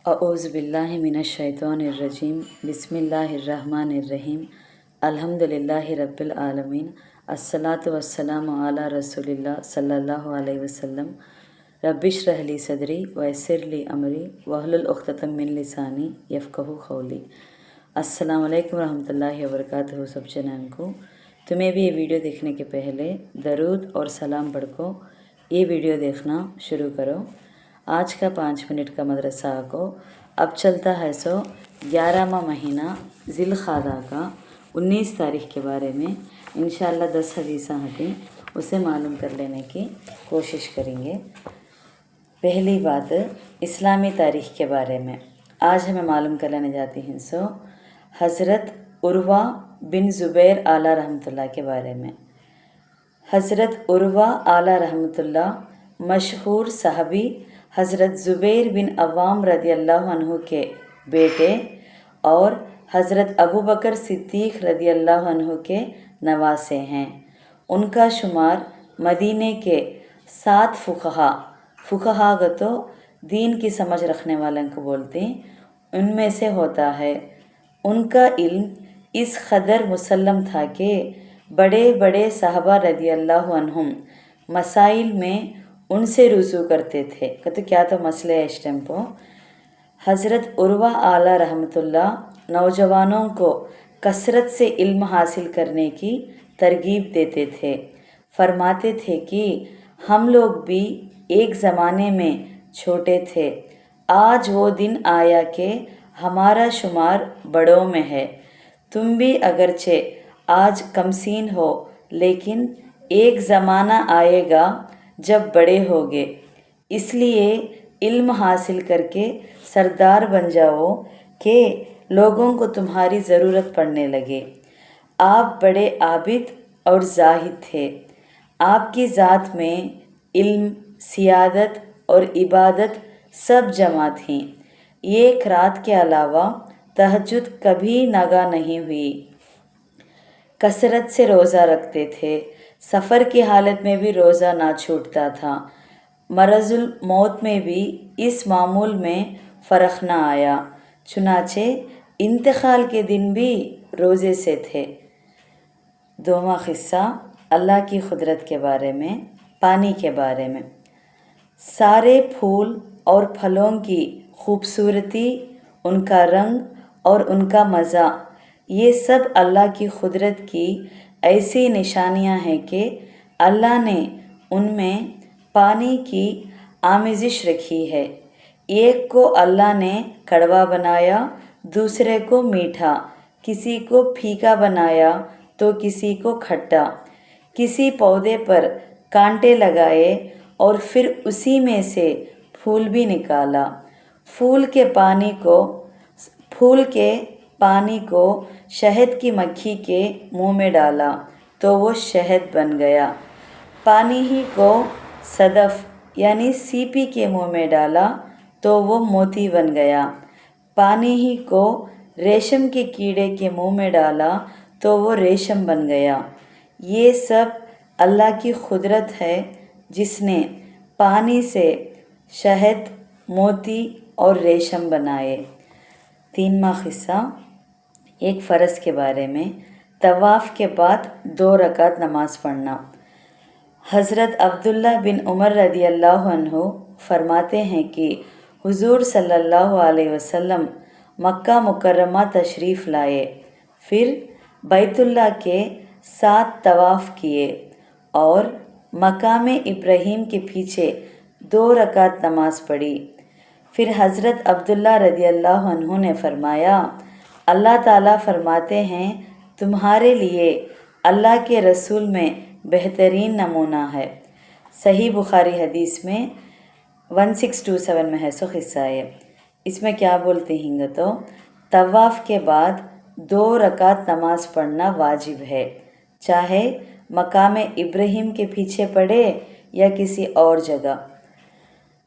अऊज़ु बिल्लाहि मिनश शैतानिर रजीम बिस्मिल्लाहिर रहमानिर रहीम अल्हम्दुलिल्लाहि रब्बिल आलमीन अस्सलातु वस्सलामु अला रसूलिल्लाह सल्लल्लाहु अलैहि वसल्लम रब्बिश्रह ली सदरी वयस्सिर ली अमरी वहलुल उक़्दतम मिन लिसानी यफ़क़हू क़ौली। अस्सलामु अलैकुम रहमतुल्लाहि व बरकातहू। सब जनान को तुम्हें भी ये वीडियो देखने के पहले दरूद और सलाम पढ़ को ये वीडियो देखना शुरू करो। आज का 5 मिनट का मदरसा को अब चलता है 11वां महीना ज़िलक़ादा का 19 तारीख के बारे में इंशाअल्लाह 10 हदीसा हटी उसे मालूम कर लेने की कोशिश करेंगे। पहली बात इस्लामी तारीख़ के बारे में आज हमें मालूम कर लेने जाती हैं हज़रत उर्वा बिन ज़ुबैर आला रहमतुल्लाह के बारे में। हज़रत उर्वा आला रहमतुल्लाह मशहूर सहाबी हज़रत ज़ुबैर बिन अव्वाम रदियल्लाहु अन्हु के बेटे और हज़रत अबू बकर सिद्दीक़ रदियल्लाहु अन्हु के नवासे हैं। उनका शुमार मदीने के 7 फ़ुक़हा तो दीन की समझ रखने वालों को बोलते हैं उनमें से होता है। उनका इल्म इस कदर मुसल्लम था कि बड़े बड़े सहाबा रदियल्लाहु अन्हुम मसाइल में उनसे रुजू करते थे। कहते क्या तो मसले है इस टाइम पर। हज़रत उर्वा आला रहमतुल्लाह नौजवानों को कसरत से इल्म हासिल करने की तरगीब देते थे। फरमाते थे कि हम लोग भी एक ज़माने में छोटे थे, आज वो दिन आया कि हमारा शुमार बड़ों में है। तुम भी अगरचे आज कमसीन हो लेकिन एक ज़माना आएगा जब बड़े होगे, इसलिए इल्म हासिल करके सरदार बन जाओ कि लोगों को तुम्हारी ज़रूरत पड़ने लगे। आप बड़े आबिद और ज़ाहिद थे। आपकी ज़ात में इल्म, सियादत और इबादत सब जमा थीं। एक रात के अलावा तहज्जुद कभी नागा नहीं हुई। कसरत से रोज़ा रखते थे। सफ़र की हालत में भी रोज़ा ना छूटता था। मरज़ुल मौत में भी इस मामूल में फ़र्क ना आया, चुनाचे इंतकाल के दिन भी रोज़े से थे। दोवां क़िस्सा अल्लाह की कुदरत के बारे में। पानी के बारे में सारे फूल और फलों की खूबसूरती, उनका रंग और उनका मज़ा, ये सब अल्लाह की कुदरत की ऐसी निशानियां हैं कि अल्लाह ने उनमें पानी की आमिज़िश रखी है। एक को अल्लाह ने कड़वा बनाया, दूसरे को मीठा, किसी को फीका बनाया तो किसी को खट्टा। किसी पौधे पर कांटे लगाए और फिर उसी में से फूल भी निकाला। फूल के पानी को शहद की मक्खी के मुंह में डाला तो वो शहद बन गया। पानी ही को सदफ यानी सीपी के मुंह में डाला तो वो मोती बन गया। पानी ही को रेशम के कीड़े के मुंह में डाला तो वो रेशम बन गया। ये सब अल्लाह की कुदरत है जिसने पानी से शहद, मोती और रेशम बनाए। 3वां क़िस्सा एक फ़र्ज़ के बारे में। तवाफ़ के बाद 2 रकात नमाज पढ़ना। हज़रत अब्दुल्ला बिन उमर रदियल्लाहु अन्हु फरमाते हैं कि हुज़ूर सल्लल्लाहु अलैहि वसल्लम मक्का मुकर्रमा तशरीफ़ लाए, फिर बैतुल्लाह के 7 तवाफ़ किए और मकाम इब्राहीम के पीछे 2 रकात नमाज पढ़ी। फिर हज़रत अब्दुल्ला रदियल्लाहु अन्हु ने फरमाया, अल्लाह ताला फरमाते हैं तुम्हारे लिए अल्लाह के रसूल में बेहतरीन नमूना है। सही बुखारी हदीस में 1627 में है क़िस्सा है। इसमें क्या बोलते हैं तो तवाफ़ के बाद 2 रकात नमाज पढ़ना वाजिब है, चाहे मकाम इब्राहीम के पीछे पढ़े या किसी और जगह।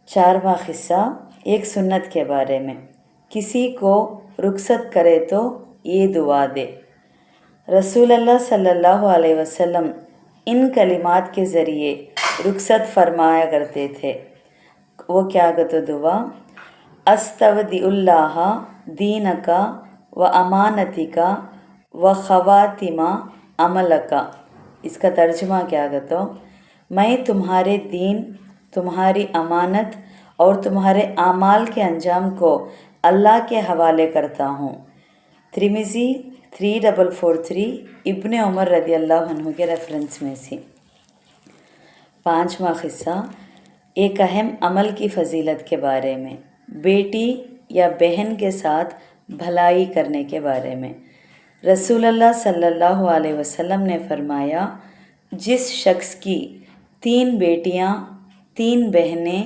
4वां क़िस्सा एक सुन्नत के बारे में। किसी को रुखसत करे तो ये दुआ दे। रसूल अल्लाह सल्लल्लाहु अलैहि वसल्लम इन कलिमात के ज़रिए रुखसत फरमाया करते थे। वो क्या कहते दुआ, استودع دینک و امانتک و خواتم عملک. اس کا ترجمہ کیا گا میں تمہارے دین، تمہاری امانت اور تمہارے اعمال کے انجام کو اللہ کے حوالے کرتا ہوں. ترمذی 3443 ابن عمر رضی اللہ عنہ کے ریفرنس میں سے. پانچواں قصہ ایک اہم عمل کی فضیلت کے بارے میں، بیٹی یا بہن کے ساتھ بھلائی کرنے کے بارے میں. رسول اللہ صلی اللہ علیہ وسلم نے فرمایا، جس شخص کی 3 بیٹیاں 3 بہنیں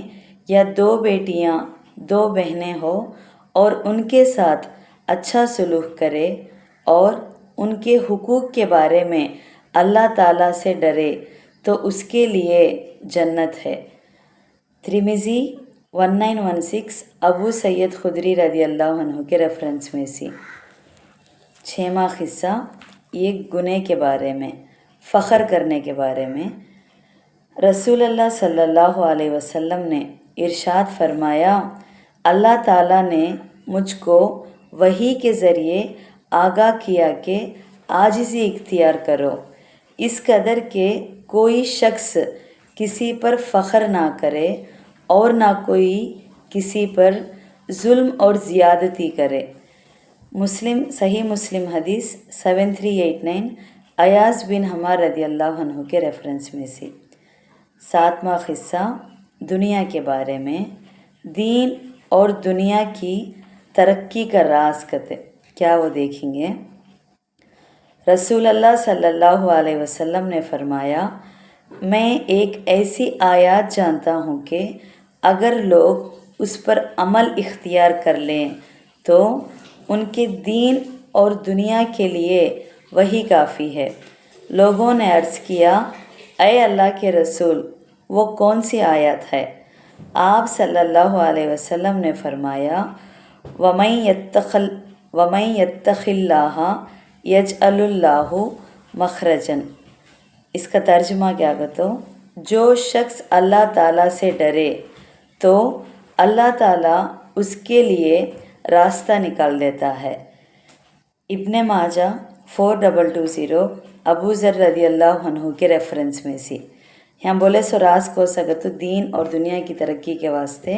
یا 2 بیٹیاں 2 بہنیں ہو اور ان کے ساتھ اچھا سلوک کرے اور ان کے حقوق کے بارے میں اللہ تعالیٰ سے ڈرے تو اس کے لیے جنت ہے. ترمذی 1916 ابو سعید خدری رضی اللہ عنہ کے ریفرنس میں سے. 6واں قصہ ایک گناہ کے بارے میں، فخر کرنے کے بارے میں. رسول اللہ صلی اللہ علیہ وسلم نے ارشاد فرمایا، اللہ تعالیٰ نے مجھ کو وحی کے ذریعے آگاہ کیا کہ عاجزی اختیار کرو، اس قدر کہ کوئی شخص کسی پر فخر نہ کرے اور نہ کوئی کسی پر ظلم اور زیادتی کرے. صحیح مسلم حدیث 7389 ایاز بن حمار رضی اللہ عنہ کے ریفرنس میں سے. 7واں قصہ دنیا کے بارے میں، دین اور دنیا کی ترقی کا راز کیا وہ دیکھیں گے. رسول اللہ صلی اللہ علیہ وسلم نے فرمایا، میں ایک ایسی آیات جانتا ہوں کہ اگر لوگ اس پر عمل اختیار کر لیں تو ان کے دین اور دنیا کے لیے وہی کافی ہے. لوگوں نے عرض کیا، اے اللہ کے رسول، وہ کون سی آیت ہے؟ آپ صلی اللہ علیہ وسلم نے فرمایا، وَمَن يَتَّقِ اللَّهَ يَجْعَلُ اللَّهُ مَخْرَجًا. اس کا ترجمہ کیا گا جو شخص اللہ تعالیٰ سے ڈرے تو اللہ تعالیٰ اس کے لیے راستہ نکال دیتا ہے. ابن ماجہ 4220 ابو ذر رضی اللہ عنہ کے ریفرنس میں سے. یہاں بولے سو راز کو سگت دین اور دنیا کی ترقی کے واسطے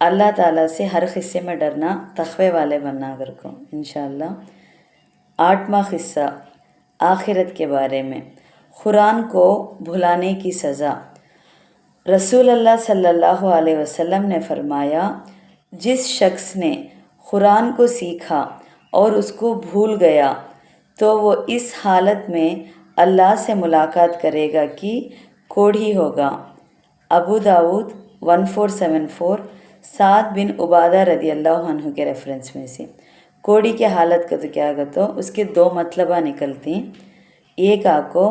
اللہ تعالیٰ سے ہر قصے میں ڈرنا، تقوی والے بننا اگر کو انشاءاللہ. 8واں قصہ آخرت کے بارے میں، قرآن کو بھلانے کی سزا. رسول اللہ صلی اللہ علیہ وسلم نے فرمایا، جس شخص نے قرآن کو سیکھا اور اس کو بھول گیا تو وہ اس حالت میں اللہ سے ملاقات کرے گا کہ کوڑھی ہوگا. ابو داود 1474 سعد بن عبادہ رضی اللہ عنہ کے ریفرنس میں سے. کوڑی کے حالت کا تو کیا گا اس کے 2 مطلبہ نکلتی. ایک کو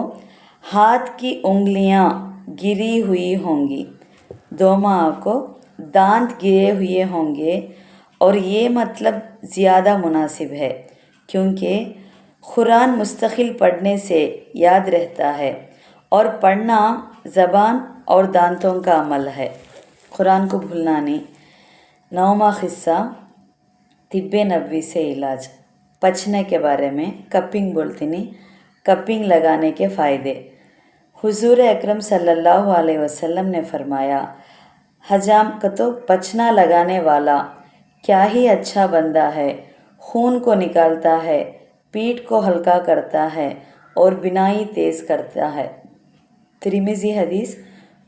ہاتھ کی انگلیاں گری ہوئی ہوں گی، دوما کو دانت گرے ہوئے ہوں گے. اور یہ مطلب زیادہ مناسب ہے کیونکہ قرآن مستقل پڑھنے سے یاد رہتا ہے اور پڑھنا زبان اور دانتوں کا عمل ہے، قرآن کو بھولنا نہیں. 9واں قصہ طب نبوی سے علاج، پچنے کے بارے میں، کپنگ بولتی نہیں، کپنگ لگانے کے فائدے. حضور اکرم صلی اللہ علیہ وسلم نے فرمایا، حجام پچنا لگانے والا کیا ہی اچھا بندہ ہے، خون کو نکالتا ہے، پیٹھ کو ہلکا کرتا ہے اور بینائی تیز کرتا ہے. ترمذی حدیث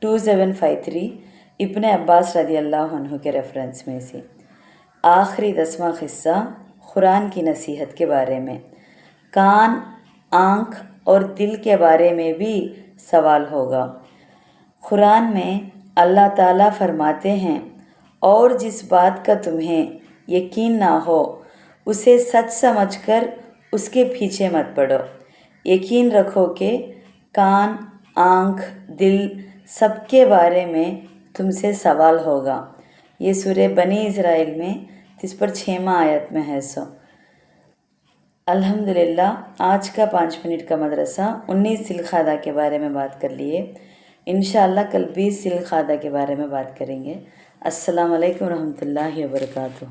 2753 ابن عباس رضی اللہ عنہ کے ریفرنس میں سے. آخری 10واں قصہ قرآن کی نصیحت کے بارے میں، کان، آنکھ اور دل کے بارے میں بھی سوال ہوگا. قرآن میں اللہ تعالیٰ فرماتے ہیں، اور جس بات کا تمہیں یقین نہ ہو اسے سچ سمجھ کر اس کے پیچھے مت پڑو. یقین رکھو کہ کان، آنکھ، دل سب کے بارے میں تم سے سوال ہوگا. یہ سورہ بنی اسرائیل میں اس پر 6واں آیت میں ہے. الحمدللہ آج کا 5 منٹ کا مدرسہ 19 ذی القعدہ کے بارے میں بات کر لیے. انشاءاللہ کل 20 ذی القعدہ کے بارے میں بات کریں گے. السلام علیکم ورحمۃ اللہ وبرکاتہ.